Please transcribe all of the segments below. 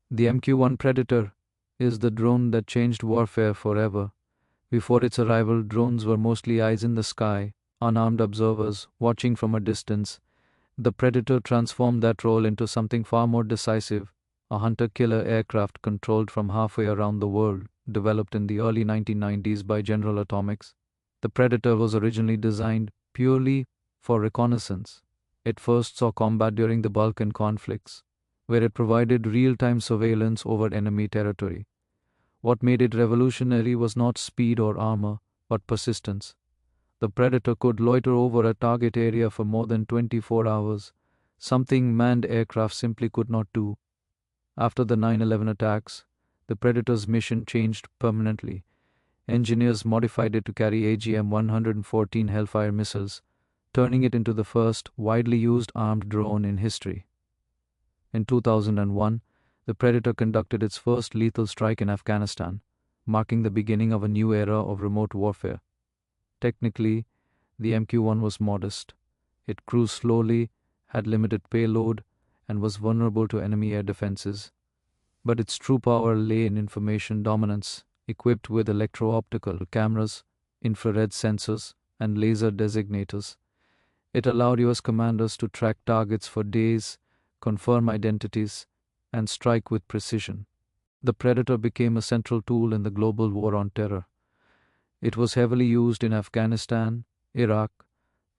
The MQ-1 Predator is the drone that changed warfare forever. Before its arrival, drones were mostly eyes in the sky, unarmed observers watching from a distance. The Predator transformed that role into something far more decisive, a hunter-killer aircraft controlled from halfway around the world, developed in the early 1990s by General Atomics. The Predator was originally designed purely for reconnaissance. It first saw combat during the Balkan conflicts, where it provided real-time surveillance over enemy territory. What made it revolutionary was not speed or armor, but persistence. The Predator could loiter over a target area for more than 24 hours, something manned aircraft simply could not do. After the 9/11 attacks, the Predator's mission changed permanently. Engineers modified it to carry AGM-114 Hellfire missiles, turning it into the first widely used armed drone in history. In 2001, the Predator conducted its first lethal strike in Afghanistan, marking the beginning of a new era of remote warfare. Technically, the MQ-1 was modest. It cruised slowly, had limited payload, and was vulnerable to enemy air defenses. But its true power lay in information dominance, equipped with electro-optical cameras, infrared sensors, and laser designators. It allowed US commanders to track targets for days, confirm identities, and strike with precision. The Predator became a central tool in the global war on terror. It was heavily used in Afghanistan, Iraq,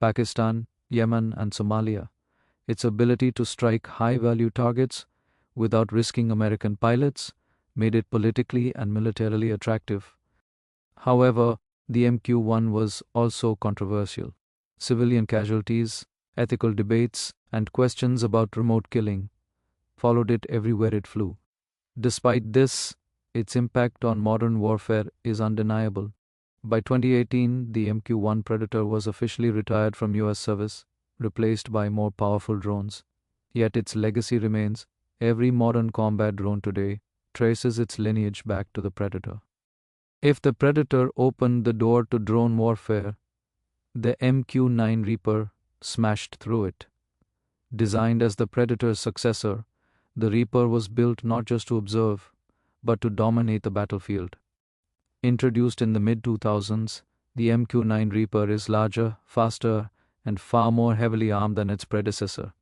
Pakistan, Yemen, and Somalia. Its ability to strike high-value targets without risking American pilots made it politically and militarily attractive. However, the MQ-1 was also controversial. Civilian casualties, ethical debates, and questions about remote killing followed it everywhere it flew. Despite this, its impact on modern warfare is undeniable. By 2018, the MQ-1 Predator was officially retired from US service, replaced by more powerful drones. Yet its legacy remains. Every modern combat drone today traces its lineage back to the Predator. If the Predator opened the door to drone warfare, the MQ-9 Reaper smashed through it. Designed as the Predator's successor, the Reaper was built not just to observe, but to dominate the battlefield. Introduced in the mid-2000s, the MQ-9 Reaper is larger, faster, and far more heavily armed than its predecessor.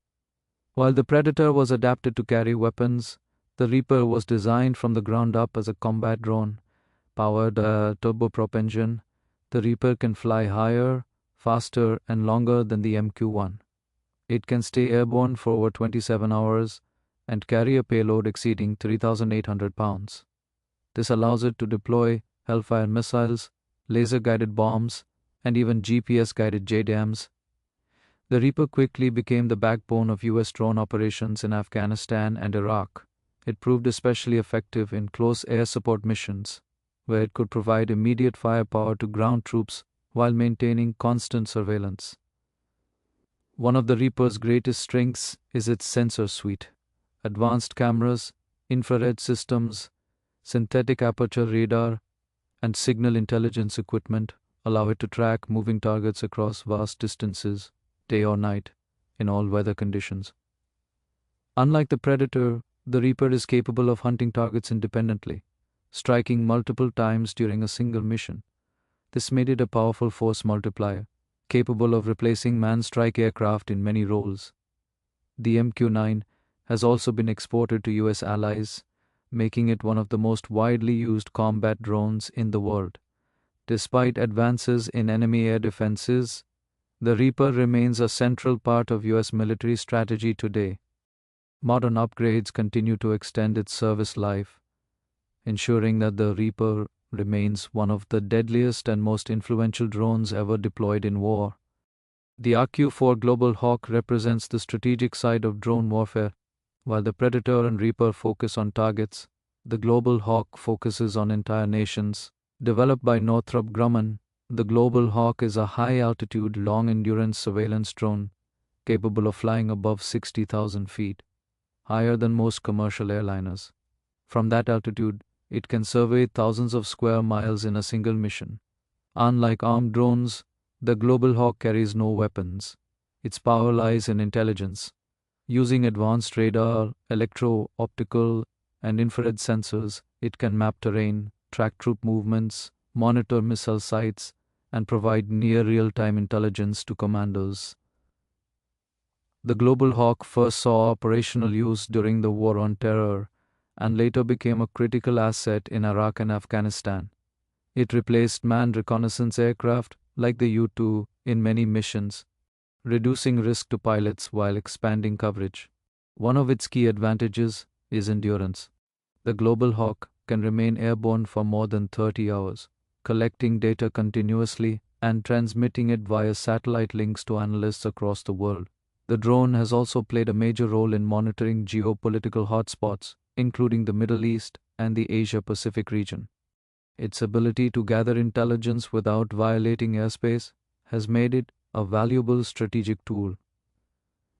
While the Predator was adapted to carry weapons, the Reaper was designed from the ground up as a combat drone. Powered a turboprop engine, the Reaper can fly higher, faster, and longer than the MQ-1. It can stay airborne for over 27 hours and carry a payload exceeding 3,800 pounds. This allows it to deploy Hellfire missiles, laser-guided bombs, and even GPS-guided JDAMs. The Reaper quickly became the backbone of US drone operations in Afghanistan and Iraq. It proved especially effective in close air support missions, where it could provide immediate firepower to ground troops while maintaining constant surveillance. One of the Reaper's greatest strengths is its sensor suite. Advanced cameras, infrared systems, synthetic aperture radar, and signal intelligence equipment allow it to track moving targets across vast distances, day or night, in all weather conditions. Unlike the Predator, the Reaper is capable of hunting targets independently, striking multiple times during a single mission. This made it a powerful force multiplier, capable of replacing manned strike aircraft in many roles. The MQ-9 has also been exported to US allies, making it one of the most widely used combat drones in the world. Despite advances in enemy air defenses, the Reaper remains a central part of US military strategy today. Modern upgrades continue to extend its service life, ensuring that the Reaper remains one of the deadliest and most influential drones ever deployed in war. The RQ-4 Global Hawk represents the strategic side of drone warfare. While the Predator and Reaper focus on targets, the Global Hawk focuses on entire nations. Developed by Northrop Grumman, the Global Hawk is a high-altitude, long-endurance surveillance drone capable of flying above 60,000 feet, higher than most commercial airliners. From that altitude, it can survey thousands of square miles in a single mission. Unlike armed drones, the Global Hawk carries no weapons. Its power lies in intelligence. Using advanced radar, electro-optical, and infrared sensors, it can map terrain, track troop movements, monitor missile sites, and provide near real-time intelligence to commanders. The Global Hawk first saw operational use during the War on Terror and later became a critical asset in Iraq and Afghanistan. It replaced manned reconnaissance aircraft like the U-2 in many missions, reducing risk to pilots while expanding coverage. One of its key advantages is endurance. The Global Hawk can remain airborne for more than 30 hours, collecting data continuously and transmitting it via satellite links to analysts across the world. The drone has also played a major role in monitoring geopolitical hotspots, including the Middle East and the Asia-Pacific region. Its ability to gather intelligence without violating airspace has made it a valuable strategic tool.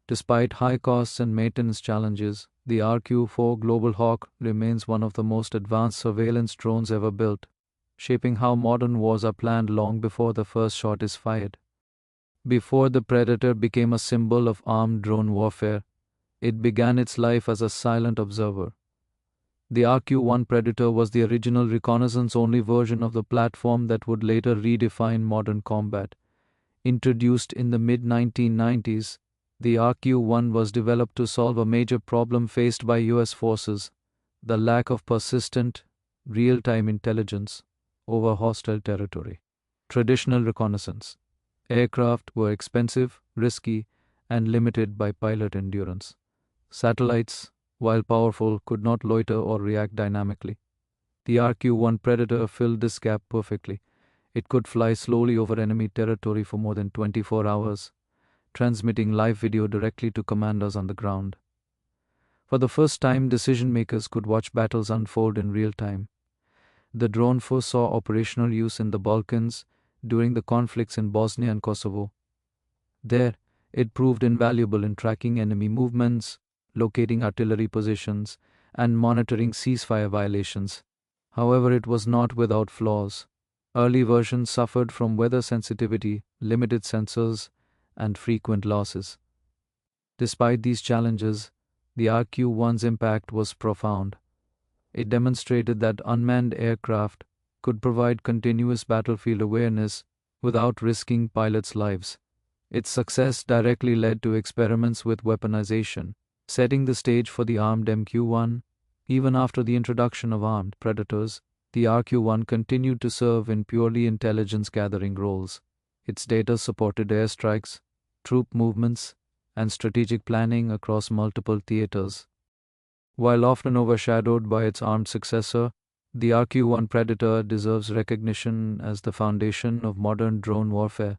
Despite high costs and maintenance challenges, the RQ-4 Global Hawk remains one of the most advanced surveillance drones ever built, shaping how modern wars are planned long before the first shot is fired. Before the Predator became a symbol of armed drone warfare, it began its life as a silent observer. The RQ-1 Predator was the original reconnaissance-only version of the platform that would later redefine modern combat. Introduced in the mid-1990s, the RQ-1 was developed to solve a major problem faced by US forces: the lack of persistent, real-time intelligence over hostile territory. Traditional reconnaissance aircraft were expensive, risky, and limited by pilot endurance. Satellites, while powerful, could not loiter or react dynamically. The RQ-1 Predator filled this gap perfectly. It could fly slowly over enemy territory for more than 24 hours, transmitting live video directly to commanders on the ground. For the first time, decision-makers could watch battles unfold in real time. The drone first saw operational use in the Balkans during the conflicts in Bosnia and Kosovo. There, it proved invaluable in tracking enemy movements, locating artillery positions, and monitoring ceasefire violations. However, it was not without flaws. Early versions suffered from weather sensitivity, limited sensors, and frequent losses. Despite these challenges, the RQ-1's impact was profound. It demonstrated that unmanned aircraft could provide continuous battlefield awareness without risking pilots' lives. Its success directly led to experiments with weaponization, setting the stage for the armed MQ-1. Even after the introduction of armed Predators, the RQ-1 continued to serve in purely intelligence-gathering roles. Its data supported airstrikes, troop movements, and strategic planning across multiple theaters. While often overshadowed by its armed successor, the RQ-1 Predator deserves recognition as the foundation of modern drone warfare,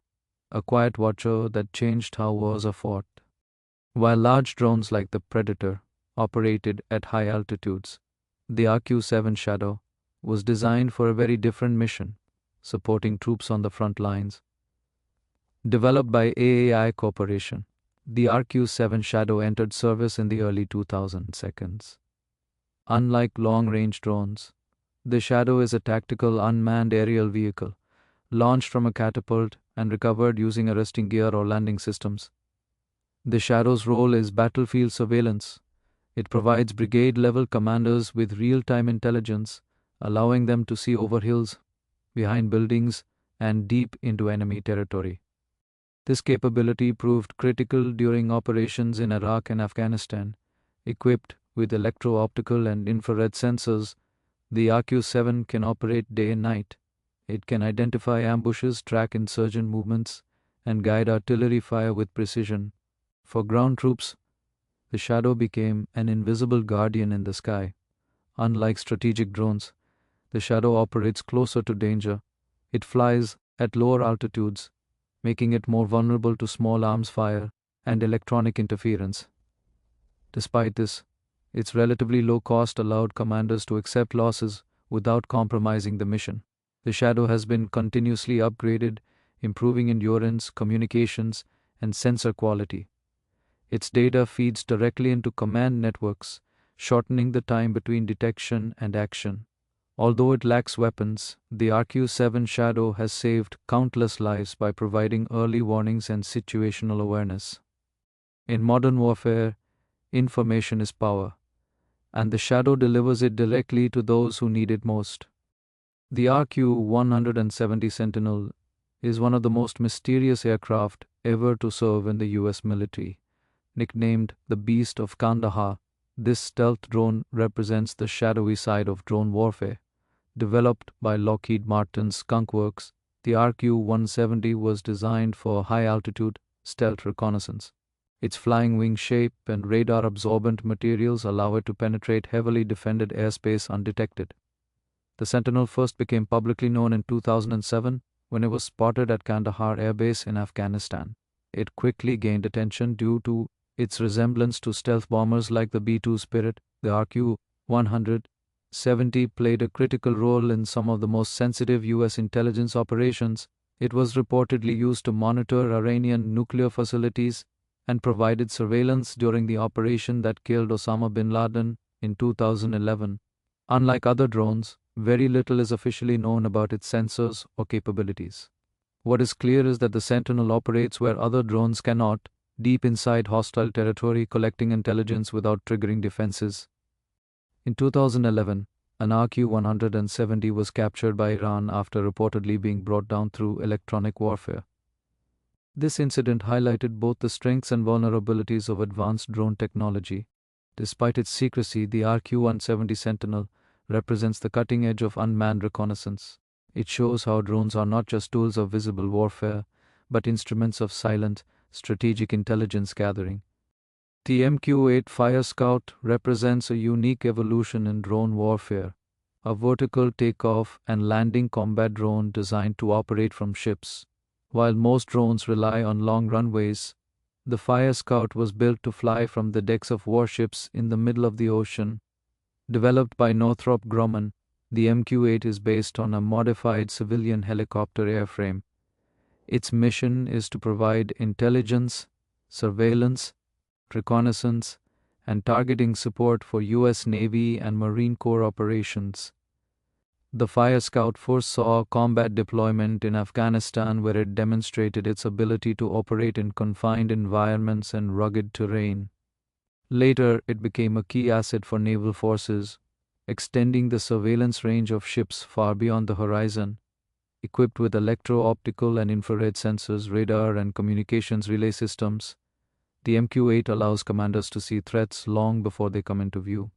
a quiet watcher that changed how wars are fought. While large drones like the Predator operated at high altitudes, the RQ-7 Shadow was designed for a very different mission, supporting troops on the front lines. Developed by AAI Corporation, the RQ-7 Shadow entered service in the early 2000s. Unlike long-range drones, the Shadow is a tactical unmanned aerial vehicle, launched from a catapult and recovered using arresting gear or landing systems. The Shadow's role is battlefield surveillance. It provides brigade-level commanders with real-time intelligence, allowing them to see over hills, behind buildings, and deep into enemy territory. This capability proved critical during operations in Iraq and Afghanistan. Equipped with electro-optical and infrared sensors, the RQ-7 can operate day and night. It can identify ambushes, track insurgent movements, and guide artillery fire with precision. For ground troops, the Shadow became an invisible guardian in the sky. Unlike strategic drones, the Shadow operates closer to danger. It flies at lower altitudes, making it more vulnerable to small arms fire and electronic interference. Despite this, its relatively low cost allowed commanders to accept losses without compromising the mission. The Shadow has been continuously upgraded, improving endurance, communications, and sensor quality. Its data feeds directly into command networks, shortening the time between detection and action. Although it lacks weapons, the RQ-7 Shadow has saved countless lives by providing early warnings and situational awareness. In modern warfare, information is power. and the Shadow delivers it directly to those who need it most. The RQ-170 Sentinel is one of the most mysterious aircraft ever to serve in the US military. Nicknamed the Beast of Kandahar, this stealth drone represents the shadowy side of drone warfare. Developed by Lockheed Martin's Skunk Works, the RQ-170 was designed for high-altitude stealth reconnaissance. Its flying wing shape and radar-absorbent materials allow it to penetrate heavily defended airspace undetected. The Sentinel first became publicly known in 2007 when it was spotted at Kandahar Air Base in Afghanistan. It quickly gained attention due to its resemblance to stealth bombers like the B-2 Spirit. The RQ-170 played a critical role in some of the most sensitive U.S. intelligence operations. It was reportedly used to monitor Iranian nuclear facilities and provided surveillance during the operation that killed Osama bin Laden in 2011. Unlike other drones, very little is officially known about its sensors or capabilities. What is clear is that the Sentinel operates where other drones cannot, deep inside hostile territory, collecting intelligence without triggering defenses. In 2011, an RQ-170 was captured by Iran after reportedly being brought down through electronic warfare. This incident highlighted both the strengths and vulnerabilities of advanced drone technology. Despite its secrecy, the RQ-170 Sentinel represents the cutting edge of unmanned reconnaissance. It shows how drones are not just tools of visible warfare, but instruments of silent, strategic intelligence gathering. The MQ-8 Fire Scout represents a unique evolution in drone warfare, a vertical takeoff and landing combat drone designed to operate from ships. While most drones rely on long runways, the Fire Scout was built to fly from the decks of warships in the middle of the ocean. Developed by Northrop Grumman, the MQ-8 is based on a modified civilian helicopter airframe. Its mission is to provide intelligence, surveillance, reconnaissance, and targeting support for U.S. Navy and Marine Corps operations. The Fire Scout first saw combat deployment in Afghanistan, where it demonstrated its ability to operate in confined environments and rugged terrain. Later, it became a key asset for naval forces, extending the surveillance range of ships far beyond the horizon. Equipped with electro-optical and infrared sensors, radar, and communications relay systems, the MQ-8 allows commanders to see threats long before they come into view.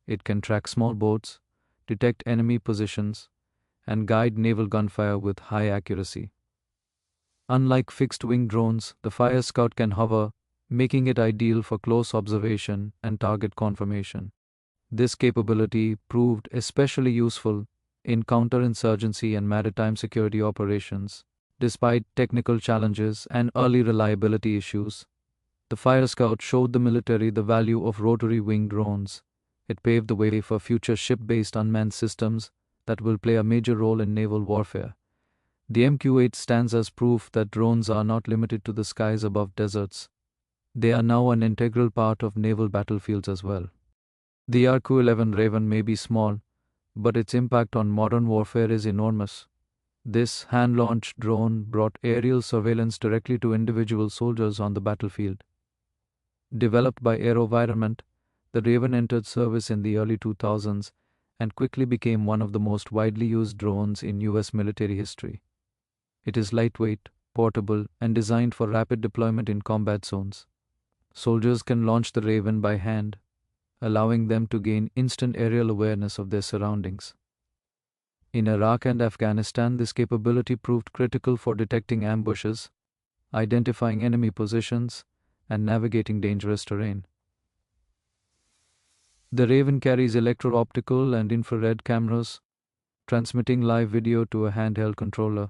It can track small boats, detect enemy positions, and guide naval gunfire with high accuracy. Unlike fixed-wing drones, the Fire Scout can hover, making it ideal for close observation and target confirmation. This capability proved especially useful in counterinsurgency and maritime security operations. Despite technical challenges and early reliability issues, the Fire Scout showed the military the value of rotary wing drones. It paved the way for future ship-based unmanned systems that will play a major role in naval warfare. The MQ-8 stands as proof that drones are not limited to the skies above deserts. They are now an integral part of naval battlefields as well. The RQ-11 Raven may be small, but its impact on modern warfare is enormous. This hand-launched drone brought aerial surveillance directly to individual soldiers on the battlefield. Developed by AeroVironment, the Raven entered service in the early 2000s and quickly became one of the most widely used drones in U.S. military history. It is lightweight, portable, and designed for rapid deployment in combat zones. Soldiers can launch the Raven by hand, allowing them to gain instant aerial awareness of their surroundings. In Iraq and Afghanistan, this capability proved critical for detecting ambushes, identifying enemy positions, and navigating dangerous terrain. The Raven carries electro-optical and infrared cameras, transmitting live video to a handheld controller.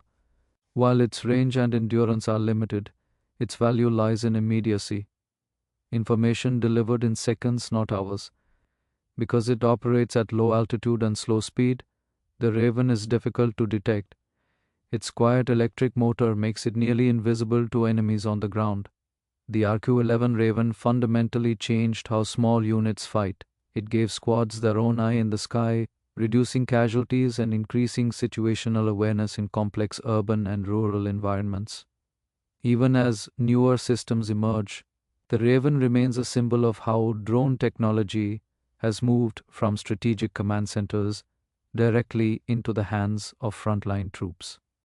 While its range and endurance are limited, its value lies in immediacy. Information delivered in seconds, not hours. Because it operates at low altitude and slow speed, the Raven is difficult to detect. Its quiet electric motor makes it nearly invisible to enemies on the ground. The RQ-11 Raven fundamentally changed how small units fight. It gave squads their own eye in the sky, reducing casualties and increasing situational awareness in complex urban and rural environments. Even as newer systems emerge, the Raven remains a symbol of how drone technology has moved from strategic command centers directly into the hands of frontline troops.